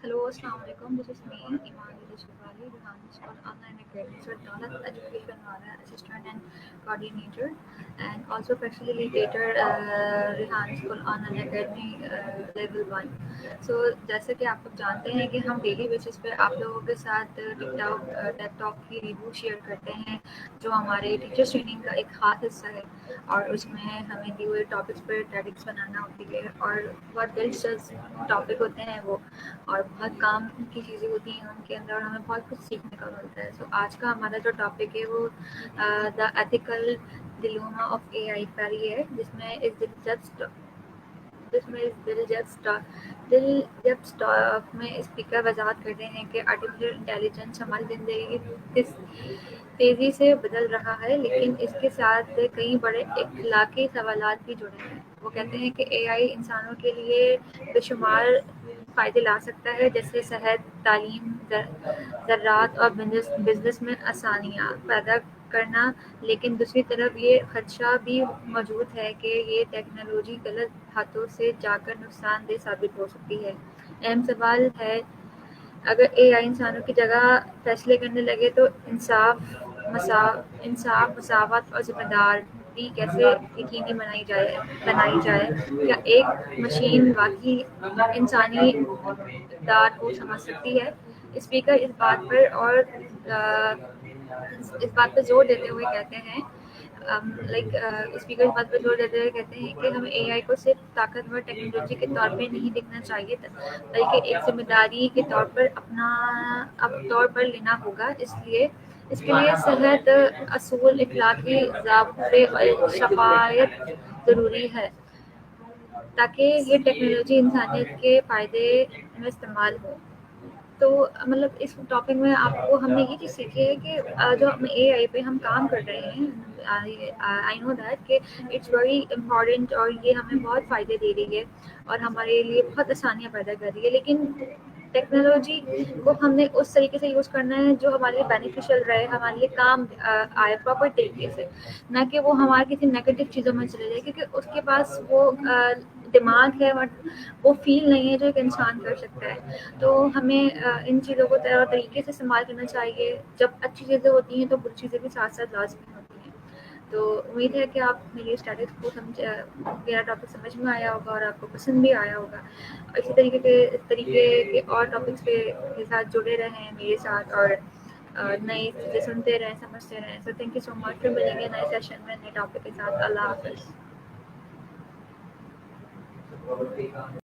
Hello, Assalamu alaikum. This is me, Iman Shivali, Ruhani School Online Academy, so Daulat Education Wala, Assistant and Coordinator, and also facilitator Ruhani School Online Academy Level 1. So जैसे कि आप लोग जानते हैं कि हम daily basis पे आप लोगों के साथ टेक टॉक की रिव्यू शेयर करते हैं जो हमारे टीचर्स ट्रेनिंग का एक खास हिस्सा है और उसमें हमें दिए हुए टॉपिक्स पर टैटिक्स बनाना होती है और बहुत दिलचस्प टॉपिक होते हैं वो और बहुत काम की चीज़ें होती हैं उनके अंदर और हमें बहुत कुछ सीखने का मिलता है। सो आज का हमारा जो टॉपिक है वो the ethical dilemma of AI पर ही है जिसमें इस दिलचस्प टॉक में स्पीकर वजाहत करते हैं कि आर्टिफिशियल इंटेलिजेंस हमारी ज़िंदगी किस तेज़ी से बदल रहा है, लेकिन इसके साथ कई बड़े इखलाकी सवालात भी जुड़े हैं। वो कहते हैं कि एआई इंसानों के लिए बेशुमार फ़ायदे ला सकता है, जैसे सेहत, तालीम, ज़राअत और बिज़नेस में आसानियाँ पैदा करना, लेकिन दूसरी तरफ ये खदशा भी मौजूद है कि ये टेक्नोलॉजी गलत हाथों से जाकर नुकसानदेह साबित हो सकती है। अहम सवाल है, अगर एआई इंसानों की जगह फैसले करने लगे तो इंसाफ, मसावत और ज़िम्मेदारी कैसे यकीनी बनाई जाए? क्या एक मशीन वाकई इंसानी इक़्तिदार को समझ सकती है? स्पीकर इस बात पर जोर देते हुए कहते हैं स्पीकर इस बात पर जोर देते हुए कहते हैं कि हमें एआई को सिर्फ ताकतवर टेक्नोलॉजी के तौर पे नहीं देखना चाहिए बल्कि एक जिम्मेदारी के तौर पर लेना होगा। इसके लिए सेहत, असूल, इखलाकी ज़ाब्ते और शफ़ायत ज़रूरी है ताकि ये टेक्नोलॉजी इंसानियत के फ़ायदे में इस्तेमाल हो। तो मतलब इस टॉपिक में आपको हमने ये चीज़ सीखी है कि जो हम एआई पे हम काम कर रहे हैं, आई नो दैट कि इट्स वेरी इम्पॉर्टेंट और ये हमें बहुत फ़ायदे दे रही है और हमारे लिए बहुत आसानियाँ पैदा कर रही है, लेकिन टेक्नोलॉजी को हमने उस तरीके से यूज़ करना है जो हमारे लिए बेनिफिशियल रहे, हमारे लिए काम आए प्रॉपर तरीके से, ना कि वो हमारे किसी नेगेटिव चीज़ों में चले जाए, क्योंकि उसके पास वो दिमाग है बट वो फील नहीं है जो एक इंसान कर सकता है। तो हमें इन चीज़ों को तरीके से इस्तेमाल करना चाहिए। जब अच्छी चीज़ें होती हैं तो बुरी चीज़ें भी साथ साथ लाजमी होती हैं। तो उम्मीद है कि आप मेरी स्टैटिक्स को मेरा टॉपिक समझ में आया होगा और आपको पसंद भी आया होगा। इसी तरीके के और टॉपिक्स के साथ जुड़े रहें मेरे साथ और नई चीज़ें सुनते रहें, समझते रहें। So thank you so much. फिर मिलेंगे नए सेशन में नए टॉपिक के साथ। अल्लाह हाफ़िज़।